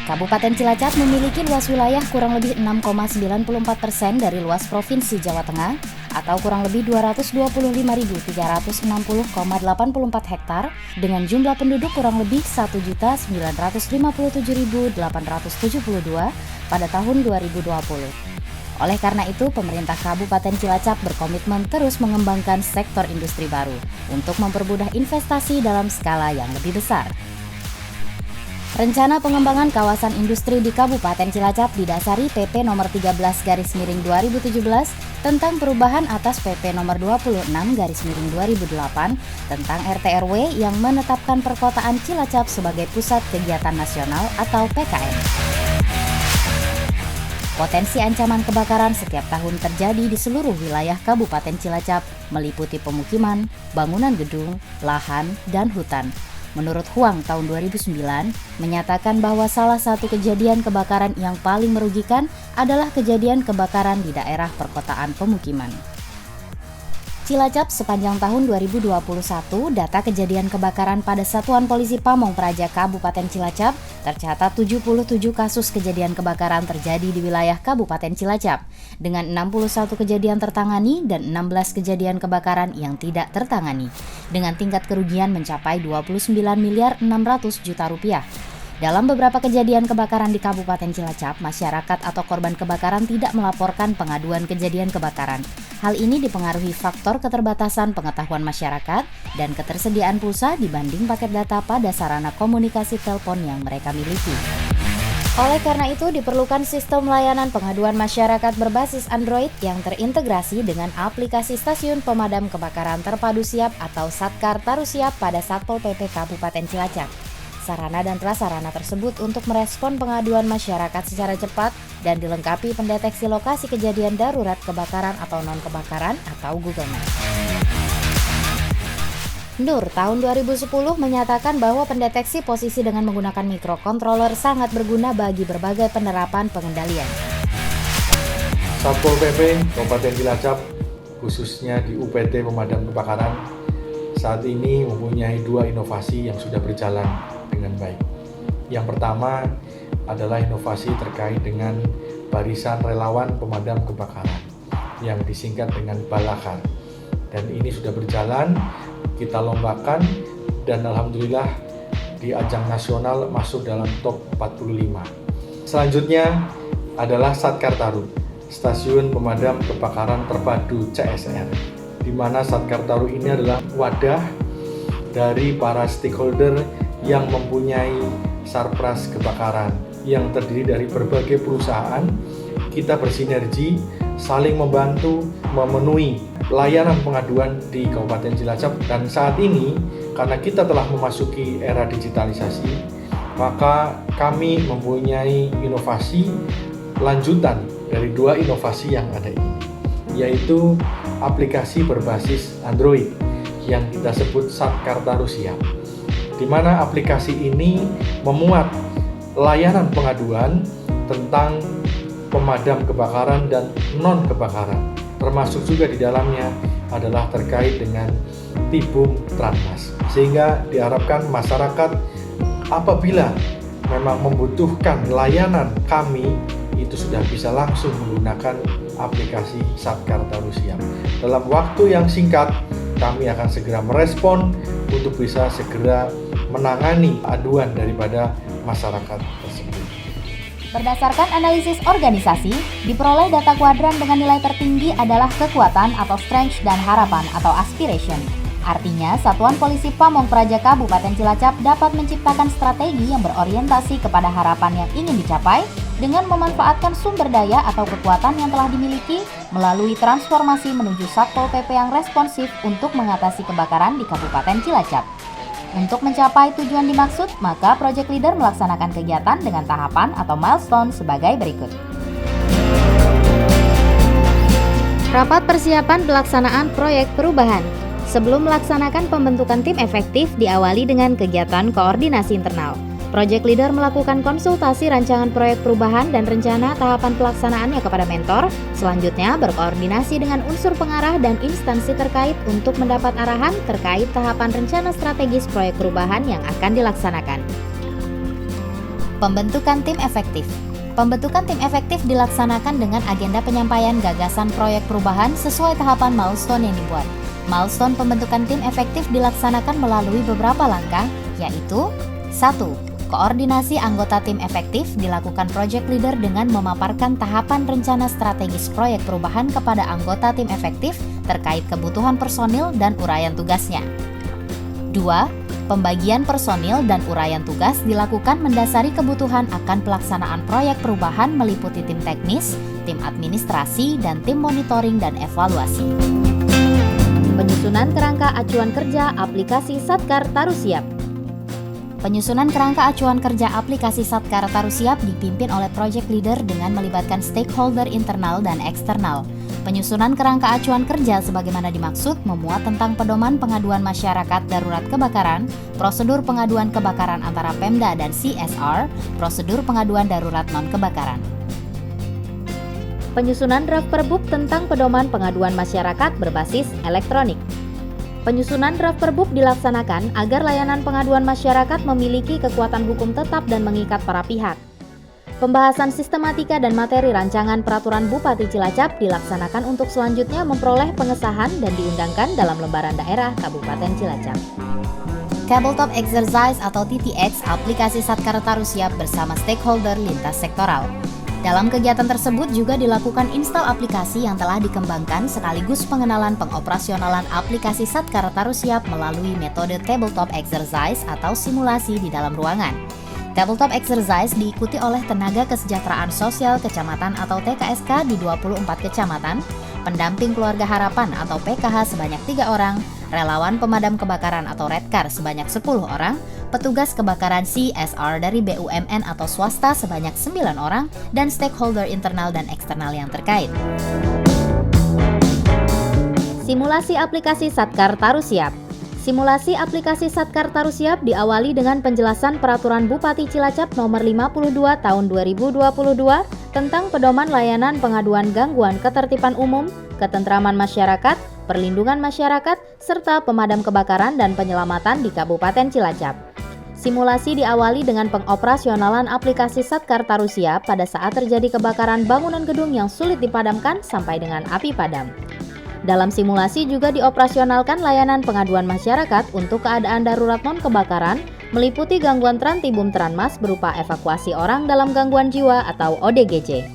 Kabupaten Cilacap memiliki luas wilayah kurang lebih 6,94% dari luas Provinsi Jawa Tengah atau kurang lebih 225.360,84 hektar dengan jumlah penduduk kurang lebih 1.957.872 pada tahun 2020. Oleh karena itu, pemerintah Kabupaten Cilacap berkomitmen terus mengembangkan sektor industri baru untuk mempermudah investasi dalam skala yang lebih besar. Rencana pengembangan kawasan industri di Kabupaten Cilacap didasari PP nomor 13/2017 tentang perubahan atas PP nomor 26/2008 tentang RT/RW yang menetapkan perkotaan Cilacap sebagai pusat kegiatan nasional atau PKN. Potensi ancaman kebakaran setiap tahun terjadi di seluruh wilayah Kabupaten Cilacap, meliputi pemukiman, bangunan gedung, lahan, dan hutan. Menurut Huang tahun 2009, menyatakan bahwa salah satu kejadian kebakaran yang paling merugikan adalah kejadian kebakaran di daerah perkotaan pemukiman. Cilacap sepanjang tahun 2021, data kejadian kebakaran pada Satuan Polisi Pamong Praja Kabupaten Cilacap tercatat 77 kasus kejadian kebakaran terjadi di wilayah Kabupaten Cilacap, dengan 61 kejadian tertangani dan 16 kejadian kebakaran yang tidak tertangani, dengan tingkat kerugian mencapai 29.600.000.000 rupiah. Dalam beberapa kejadian kebakaran di Kabupaten Cilacap, masyarakat atau korban kebakaran tidak melaporkan pengaduan kejadian kebakaran. Hal ini dipengaruhi faktor keterbatasan pengetahuan masyarakat dan ketersediaan pulsa dibanding paket data pada sarana komunikasi telepon yang mereka miliki. Oleh karena itu, diperlukan sistem layanan pengaduan masyarakat berbasis Android yang terintegrasi dengan aplikasi Stasiun Pemadam Kebakaran Terpadu Siap atau Satkar Taru Siap pada Satpol PP Kabupaten Cilacap. Sarana dan prasarana tersebut untuk merespon pengaduan masyarakat secara cepat dan dilengkapi pendeteksi lokasi kejadian darurat kebakaran atau non-kebakaran atau Google Maps. Nur tahun 2010 menyatakan bahwa pendeteksi posisi dengan menggunakan microcontroller sangat berguna bagi berbagai penerapan pengendalian. Satpol PP Kabupaten Cilacap, khususnya di UPT Pemadam Kebakaran, saat ini mempunyai 2 inovasi yang sudah berjalan dengan baik. Yang pertama adalah inovasi terkait dengan barisan relawan pemadam kebakaran yang disingkat dengan Balakar. Dan ini sudah berjalan, kita lombakan dan alhamdulillah di ajang nasional masuk dalam top 45. Selanjutnya adalah Satkar Taru, Stasiun Pemadam Kebakaran Terpadu CSR, di mana Satkar Taru ini adalah wadah dari para stakeholder yang mempunyai sarpras kebakaran yang terdiri dari berbagai perusahaan. Kita bersinergi, saling membantu memenuhi layanan pengaduan di Kabupaten Cilacap. Dan saat ini, karena kita telah memasuki era digitalisasi, maka kami mempunyai inovasi lanjutan dari 2 inovasi yang ada ini, yaitu aplikasi berbasis Android yang kita sebut Satkar Taru Siap, di mana aplikasi ini memuat layanan pengaduan tentang pemadam kebakaran dan non-kebakaran, termasuk juga di dalamnya adalah terkait dengan Tibum Tranmas, sehingga diharapkan masyarakat apabila memang membutuhkan layanan kami itu sudah bisa langsung menggunakan aplikasi Satkar Taru Siap. Dalam waktu yang singkat, kami akan segera merespon untuk bisa segera menangani aduan daripada masyarakat tersebut. Berdasarkan analisis organisasi, diperoleh data kuadran dengan nilai tertinggi adalah kekuatan atau strength dan harapan atau aspiration. Artinya, Satuan Polisi Pamong Praja Kabupaten Cilacap dapat menciptakan strategi yang berorientasi kepada harapan yang ingin dicapai dengan memanfaatkan sumber daya atau kekuatan yang telah dimiliki melalui transformasi menuju Satpol PP yang responsif untuk mengatasi kebakaran di Kabupaten Cilacap. Untuk mencapai tujuan dimaksud, maka Project Leader melaksanakan kegiatan dengan tahapan atau milestone sebagai berikut. Rapat persiapan pelaksanaan proyek perubahan. Sebelum melaksanakan pembentukan tim efektif diawali dengan kegiatan koordinasi internal. Project Leader melakukan konsultasi rancangan proyek perubahan dan rencana tahapan pelaksanaannya kepada mentor. Selanjutnya berkoordinasi dengan unsur pengarah dan instansi terkait untuk mendapat arahan terkait tahapan rencana strategis proyek perubahan yang akan dilaksanakan. Pembentukan tim efektif. Pembentukan tim efektif dilaksanakan dengan agenda penyampaian gagasan proyek perubahan sesuai tahapan milestone yang dibuat. Milestone pembentukan tim efektif dilaksanakan melalui beberapa langkah, yaitu 1. Koordinasi anggota tim efektif dilakukan project leader dengan memaparkan tahapan rencana strategis proyek perubahan kepada anggota tim efektif terkait kebutuhan personil dan uraian tugasnya. 2. Pembagian personil dan uraian tugas dilakukan mendasari kebutuhan akan pelaksanaan proyek perubahan meliputi tim teknis, tim administrasi, dan tim monitoring dan evaluasi. Penyusunan kerangka acuan kerja aplikasi Satkar Tarusiap. Penyusunan kerangka acuan kerja aplikasi Satkar Tarusiap dipimpin oleh project leader dengan melibatkan stakeholder internal dan eksternal. Penyusunan kerangka acuan kerja sebagaimana dimaksud memuat tentang pedoman pengaduan masyarakat darurat kebakaran, prosedur pengaduan kebakaran antara Pemda dan CSR, prosedur pengaduan darurat non-kebakaran. Penyusunan draft perbub tentang pedoman pengaduan masyarakat berbasis elektronik. Penyusunan draft perbub dilaksanakan agar layanan pengaduan masyarakat memiliki kekuatan hukum tetap dan mengikat para pihak. Pembahasan sistematika dan materi rancangan peraturan Bupati Cilacap dilaksanakan untuk selanjutnya memperoleh pengesahan dan diundangkan dalam lembaran daerah Kabupaten Cilacap. Tabletop Exercise atau TTX aplikasi Satkar Tarusiap bersama stakeholder lintas sektoral. Dalam kegiatan tersebut juga dilakukan install aplikasi yang telah dikembangkan sekaligus pengenalan pengoperasionalan aplikasi Satkar Tarusiap melalui metode Tabletop Exercise atau simulasi di dalam ruangan. Tabletop Exercise diikuti oleh tenaga kesejahteraan sosial kecamatan atau TKSK di 24 kecamatan, pendamping keluarga harapan atau PKH sebanyak 3 orang, relawan pemadam kebakaran atau Redcar sebanyak 10 orang, petugas kebakaran CSR dari BUMN atau swasta sebanyak 9 orang, dan stakeholder internal dan eksternal yang terkait. Simulasi aplikasi Satkar Tarusiap. Simulasi aplikasi Satkar Tarusiap diawali dengan penjelasan Peraturan Bupati Cilacap Nomor 52 Tahun 2022 tentang pedoman layanan pengaduan gangguan ketertiban umum, ketentraman masyarakat, perlindungan masyarakat, serta pemadam kebakaran dan penyelamatan di Kabupaten Cilacap. Simulasi diawali dengan pengoperasionalan aplikasi Satkar Tarusiap pada saat terjadi kebakaran bangunan gedung yang sulit dipadamkan sampai dengan api padam. Dalam simulasi juga dioperasionalkan layanan pengaduan masyarakat untuk keadaan darurat non-kebakaran, meliputi gangguan Trantibum Tranmas berupa evakuasi orang dalam gangguan jiwa atau ODGJ.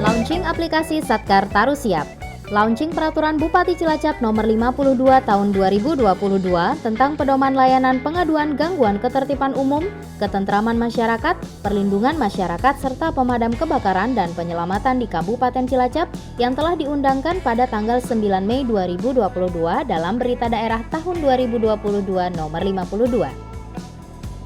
Launching aplikasi Satkar Tarusiap. Launching Peraturan Bupati Cilacap Nomor 52 Tahun 2022 tentang pedoman layanan pengaduan gangguan ketertiban umum, ketentraman masyarakat, perlindungan masyarakat, serta pemadam kebakaran dan penyelamatan di Kabupaten Cilacap yang telah diundangkan pada tanggal 9 Mei 2022 dalam Berita Daerah Tahun 2022 Nomor 52.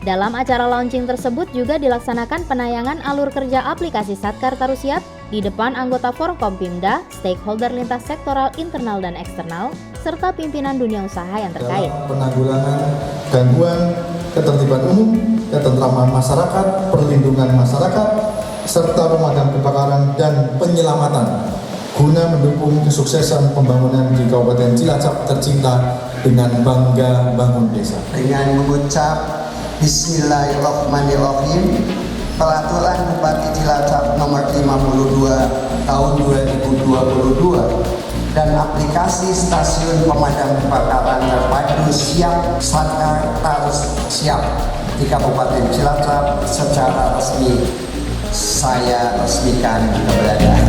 Dalam acara launching tersebut juga dilaksanakan penayangan alur kerja aplikasi Satkar Tarusiap di depan anggota Forkompimda, stakeholder lintas sektoral internal dan eksternal, serta pimpinan dunia usaha yang terkait. Dalam penanggulangan gangguan ketertiban umum, ketentraman masyarakat, perlindungan masyarakat, serta pemadam kebakaran dan penyelamatan guna mendukung kesuksesan pembangunan di Kabupaten Cilacap tercinta dengan bangga bangun desa. Dengan mengucap Bismillahirrahmanirrahim, Peraturan Bupati Cilacap Nomor 52 Tahun 2022 dan aplikasi Stasiun Pemadam Kebakaran Terpadu Siap Satkar Tarusiap di Kabupaten Cilacap secara resmi saya resmikan keberadaan.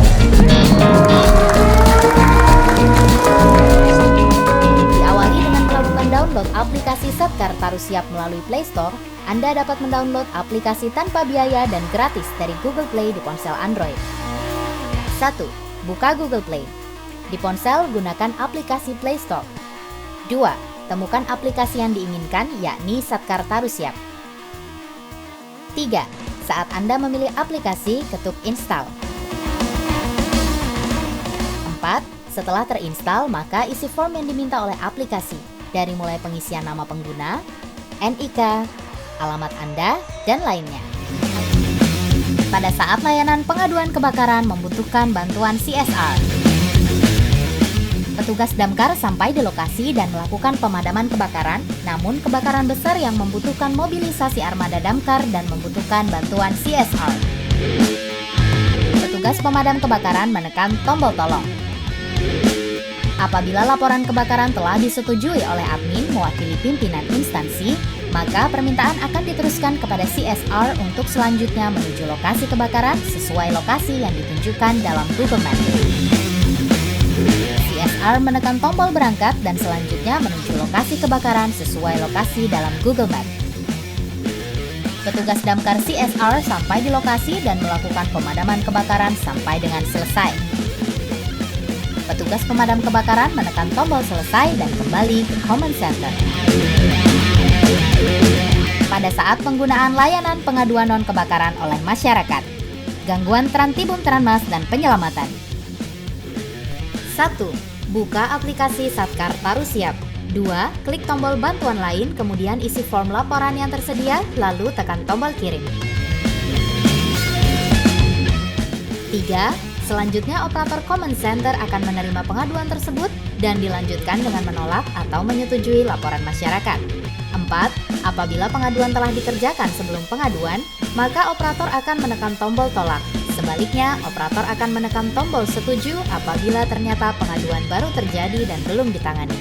Diawali dengan melakukan download aplikasi Satkar Tarusiap melalui Play Store, Anda dapat mendownload aplikasi tanpa biaya dan gratis dari Google Play di ponsel Android. 1. Buka Google Play. Di ponsel, gunakan aplikasi Play Store. 2. Temukan aplikasi yang diinginkan, yakni Satkar Tarusiap. 3. Saat Anda memilih aplikasi, ketuk install. 4. Setelah terinstall, maka isi form yang diminta oleh aplikasi, dari mulai pengisian nama pengguna, NIK, alamat Anda, dan lainnya. Pada saat layanan pengaduan kebakaran membutuhkan bantuan CSR. Petugas damkar sampai di lokasi dan melakukan pemadaman kebakaran, namun kebakaran besar yang membutuhkan mobilisasi armada damkar dan membutuhkan bantuan CSR. Petugas pemadam kebakaran menekan tombol tolong. Apabila laporan kebakaran telah disetujui oleh admin mewakili pimpinan instansi, maka permintaan akan diteruskan kepada CSR untuk selanjutnya menuju lokasi kebakaran sesuai lokasi yang ditunjukkan dalam Google Maps. CSR menekan tombol berangkat dan selanjutnya menuju lokasi kebakaran sesuai lokasi dalam Google Maps. Petugas damkar CSR sampai di lokasi dan melakukan pemadaman kebakaran sampai dengan selesai. Petugas pemadam kebakaran menekan tombol selesai dan kembali ke Command Center. Pada saat penggunaan layanan pengaduan non-kebakaran oleh masyarakat, gangguan Trantibum Tranmas dan penyelamatan. 1. Buka aplikasi Satkar Taru Siap. 2. Klik tombol bantuan lain, kemudian isi form laporan yang tersedia, lalu tekan tombol kirim. 3. Selanjutnya, operator Command Center akan menerima pengaduan tersebut dan dilanjutkan dengan menolak atau menyetujui laporan masyarakat. 4. Apabila pengaduan telah dikerjakan sebelum pengaduan, maka operator akan menekan tombol tolak. Sebaliknya, operator akan menekan tombol setuju apabila ternyata pengaduan baru terjadi dan belum ditangani.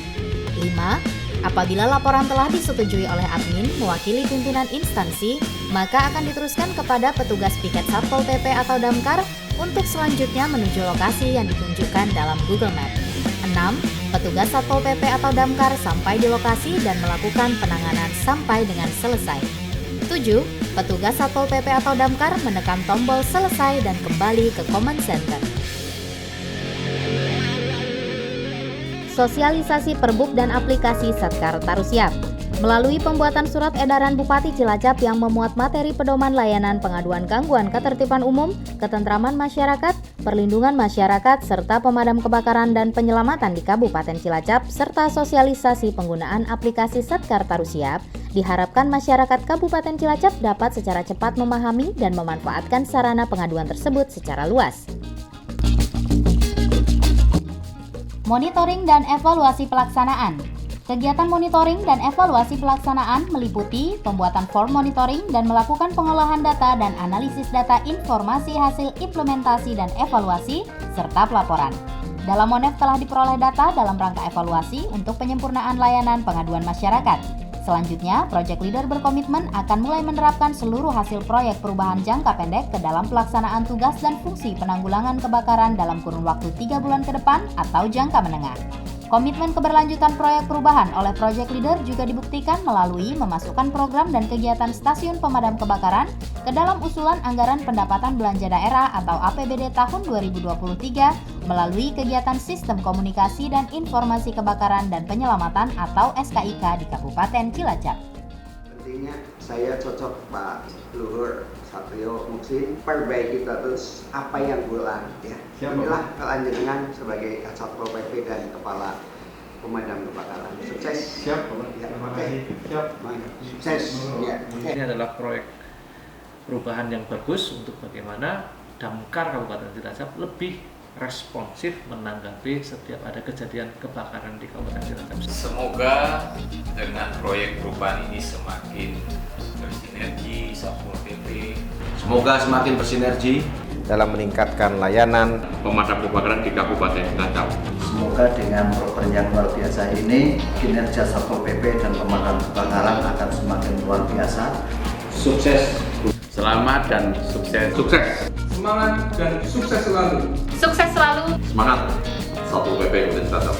5. Apabila laporan telah disetujui oleh admin mewakili pimpinan instansi, maka akan diteruskan kepada petugas piket Satpol PP atau Damkar untuk selanjutnya menuju lokasi yang ditunjukkan dalam Google Maps. 6. Petugas Satpol PP atau Damkar sampai di lokasi dan melakukan penanganan sampai dengan selesai. 7. Petugas Satpol PP atau Damkar menekan tombol selesai dan kembali ke Command Center. Sosialisasi perbuk dan aplikasi Satkar Taru Siap. Melalui pembuatan surat edaran Bupati Cilacap yang memuat materi pedoman layanan pengaduan gangguan ketertiban umum, ketentraman masyarakat, perlindungan masyarakat, serta pemadam kebakaran dan penyelamatan di Kabupaten Cilacap, serta sosialisasi penggunaan aplikasi Satkar Taru Siap, diharapkan masyarakat Kabupaten Cilacap dapat secara cepat memahami dan memanfaatkan sarana pengaduan tersebut secara luas. Monitoring dan evaluasi pelaksanaan. Kegiatan monitoring dan evaluasi pelaksanaan meliputi pembuatan form monitoring dan melakukan pengolahan data dan analisis data informasi hasil implementasi dan evaluasi, serta pelaporan. Dalam Monef telah diperoleh data dalam rangka evaluasi untuk penyempurnaan layanan pengaduan masyarakat. Selanjutnya, Project Leader berkomitmen akan mulai menerapkan seluruh hasil proyek perubahan jangka pendek ke dalam pelaksanaan tugas dan fungsi penanggulangan kebakaran dalam kurun waktu 3 bulan ke depan atau jangka menengah. Komitmen keberlanjutan proyek perubahan oleh Project Leader juga dibuktikan melalui memasukkan program dan kegiatan stasiun pemadam kebakaran ke dalam usulan anggaran pendapatan belanja daerah atau APBD tahun 2023 melalui kegiatan Sistem Komunikasi dan Informasi Kebakaran dan Penyelamatan atau SKIK di Kabupaten Cilacap. Pentingnya saya cocok Pak Luhur Satrio Muksin, perbaiki terus apa yang kurang ya. Inilah kelanjutan sebagai Satpol PP dan Kepala Pemadam Kebakaran. Sukses. Siap, Bapak. Ya, Terima oke. kasih. Siap. Sukses. Ya. Ini adalah proyek perubahan yang bagus untuk bagaimana Damkar Kabupaten Cilacap lebih responsif menanggapi setiap ada kejadian kebakaran di Kabupaten Cilacap. Semoga dengan proyek perubahan ini semakin bersinergi Satpol PP. Semoga semakin bersinergi dalam meningkatkan layanan Pemadam kebakaran di Kabupaten Cilacap. Semoga dengan program yang luar biasa ini, kinerja Satpol PP dan pemadam kebakaran akan semakin luar biasa. Sukses. Selamat dan sukses. Sukses. Semangat dan sukses selalu. Sukses selalu. Semangat. Satpol PP Kabupaten Cilacap.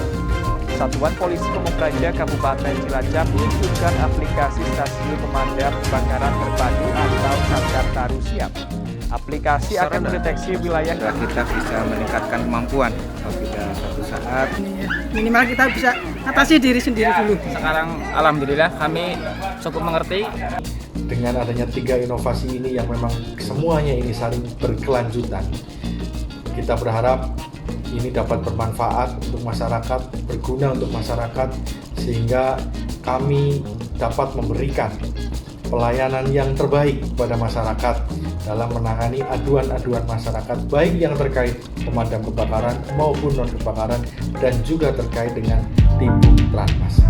Satuan Polisi Pamung Praja Kabupaten Cilacap meluncurkan aplikasi Stasiun Pemadam Kebakaran Terpadu atau Satkar Taru Siap. Aplikasi akan mendeteksi wilayah kita bisa meningkatkan kemampuan apabila suatu saat minimal kita bisa atasi diri sendiri dulu. Sekarang alhamdulillah kami cukup mengerti. Dengan adanya 3 inovasi ini yang memang semuanya ini saling berkelanjutan, kita berharap ini dapat bermanfaat untuk masyarakat, berguna untuk masyarakat, sehingga kami dapat memberikan pelayanan yang terbaik kepada masyarakat dalam menangani aduan-aduan masyarakat baik yang terkait pemadam kebakaran maupun non kebakaran dan juga terkait dengan tim Transmas.